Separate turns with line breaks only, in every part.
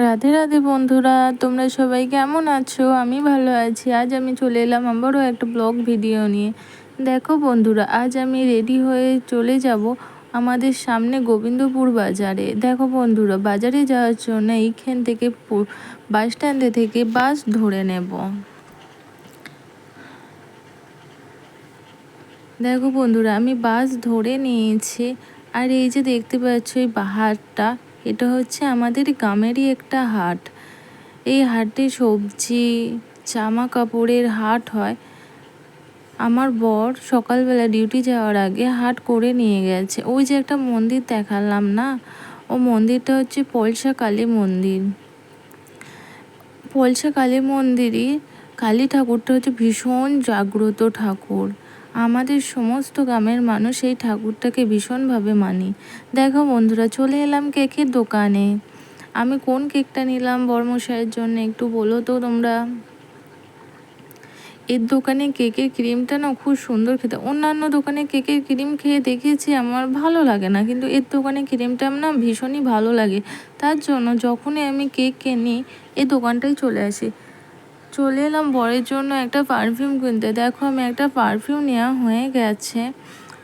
রাধে রাধে বন্ধুরা, তোমরা সবাই কেমন আছো? আমি ভালো আছি। আজ আমি চলে এলাম আবারও একটা ব্লগ ভিডিও নিয়ে। দেখো বন্ধুরা, আজ আমি রেডি হয়ে চলে যাব আমাদের সামনে গোবিন্দপুর বাজারে। দেখো বন্ধুরা, বাজারে যাওয়ার জন্য এইখান থেকে বাস স্ট্যান্ডে থেকে বাস ধরে নেব। দেখো বন্ধুরা, আমি বাস ধরে নিয়েছি। আর এই যে দেখতে পাচ্ছ এই হাটটা, এটা হচ্ছে আমাদের গ্রামেরই একটা হাট। এই হাটে সবজি, জামা কাপড়ের হাট হয়। আমার বর সকালবেলা ডিউটি যাওয়ার আগে হাট করে নিয়ে গেছে। ওই যে একটা মন্দির দেখালাম না, ও মন্দিরটা হচ্ছে পলসা কালী মন্দির। পলসা কালী মন্দিরই কালী ঠাকুরটা হচ্ছে ভীষণ জাগ্রত ঠাকুর। আমাদের সমস্ত গ্রামের মানুষ এই ঠাকুরটাকে ভীষণভাবে মানি। দেখো বন্ধুরা, চলে এলাম কেকের দোকানে। আমি কোন কেকটা নিলাম বরমশাইয়ের জন্য একটু বলো তো তোমরা। এর দোকানে কেকের ক্রিমটা না খুব সুন্দর খেতে। অন্যান্য দোকানে কেকের ক্রিম খেয়ে দেখেছি, আমার ভালো লাগে না, কিন্তু এর দোকানে ক্রিমটা না ভীষণই ভালো লাগে। তার জন্য যখনই আমি কেক কিনি এই দোকানটাই চলে আসি। চলে এলাম বরের জন্য একটা পারফিউম কিনতে। দেখো, আমি একটা পারফিউম নেওয়া হয়ে গেছে।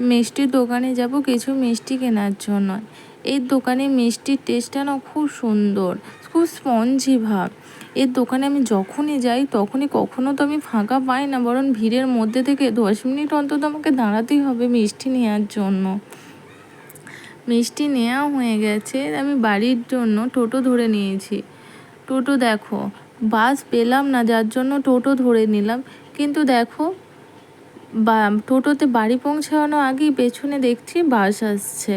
মিষ্টির দোকানে যাব কিছু মিষ্টি কেনার জন্য। এই দোকানে মিষ্টির টেস্টটা না খুব সুন্দর, খুব স্পঞ্জি ভাব। এর দোকানে আমি যখনই যাই তখনই কখনো তো আমি ফাঁকা পাই না, বরং ভিড়ের মধ্যে থেকে 10 মিনিট অন্তত আমাকে দাঁড়াতেই হবে মিষ্টি নেওয়ার জন্য। মিষ্টি নেওয়া হয়ে গেছে, আমি বাড়ির জন্য টোটো ধরে নিয়েছি। টোটো দেখো, বাস পেলাম না যার জন্য টোটো ধরে নিলাম। কিন্তু দেখো, টোটোতে বাড়ি পৌঁছানো আগেই পেছনে দেখছি বাস আসছে।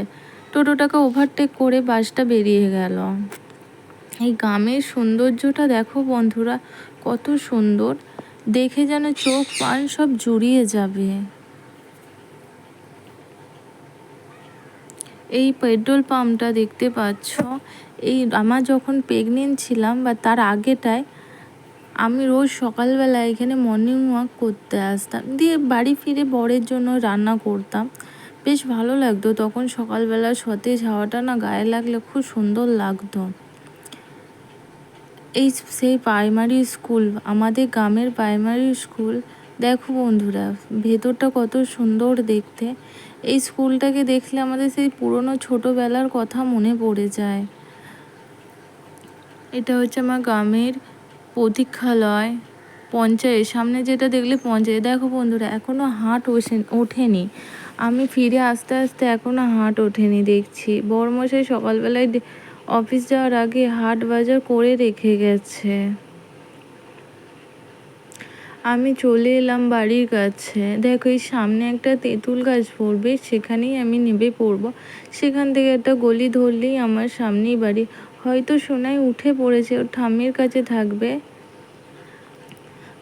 টোটোটাকে ওভারটেক করে বাসটা বেরিয়ে গেল। এই গ্রামের সৌন্দর্যটা দেখো বন্ধুরা, কত সুন্দর, দেখে যেন চোখ প্রাণ সব জুড়িয়ে যাবে। এই পেট্রোল পাম্পটা দেখতে পাচ্ছ, এই আমার যখন প্রেগনেন্ট ছিলাম বা তার আগেটায় আমি রোজ সকালবেলা এখানে মর্নিং ওয়াক করতে আসতাম, দিয়ে বাড়ি ফিরে বরের জন্য রান্না করতাম। বেশ ভালো লাগতো তখন সকালবেলা সতেজ হাওয়াটা না গায়ে লাগলে খুব সুন্দর লাগতো। এই সেই প্রাইমারি স্কুল, আমাদের গ্রামের প্রাইমারি স্কুল। দেখো বন্ধুরা, ভেতরটা কত সুন্দর দেখতে। এই স্কুলটাকে দেখলে আমাদের সেই পুরনো ছোটোবেলার কথা মনে পড়ে যায়। এটা হচ্ছে আমার গ্রামের প্রতীক্ষালয়, পঞ্চায়েত। সামনে যেটা দেখলে পঞ্চায়েত। দেখো বন্ধুরা, এখনও হাট ওঠেনি। আমি ফিরে আসতে আসতে এখনও হাট ওঠেনি দেখছি। বড়মশাই সকালবেলায় অফিস যাওয়ার আগে হাট বাজার করে রেখে গেছে। আমি চলে এলাম বাড়ির কাছে। দেখো, এই সামনে একটা তেঁতুল গাছ পড়বে, সেখানেই আমি নেমে পড়বো। সেখান থেকে একটা গলি ধরলেই আমার সামনেই বাড়ি। হয়তো সোনাই উঠে পড়েছে, ওর ঠাম্মির কাছে থাকবে,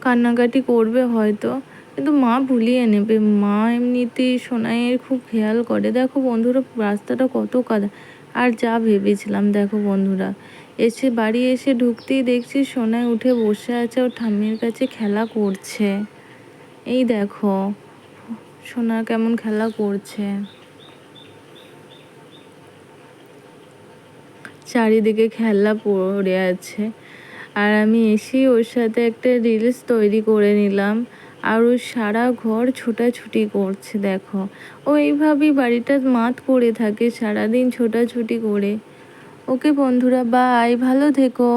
কান্নাকাটি করবে হয়তো, কিন্তু মা ভুলিয়ে নেবে। মা এমনিতেই সোনাইয়ের খুব খেয়াল করে। দেখো বন্ধুরা, রাস্তাটা কত কাদা। আর যা ভেবেছিলাম, দেখো বন্ধুরা, বাড়ি এসে ঢুকতেই দেখছি সোনাই উঠে বসে আছে, ওর ঠাম্মির কাছে খেলা করছে। এই দেখো সোনা কেমন খেলা করছে। চারিদিকে খেলা পড়ে আছে। আর আমি এসেই ওর সাথে একটা রিলস তৈরি করে নিলাম। আর ও সারা ঘর ছোটাছুটি করছে। দেখো, ও এইভাবেই বাড়িটা মাত করে থাকে সারাদিন ছোটাছুটি করে। ওকে বন্ধুরা, বাই, ভালো থেকো।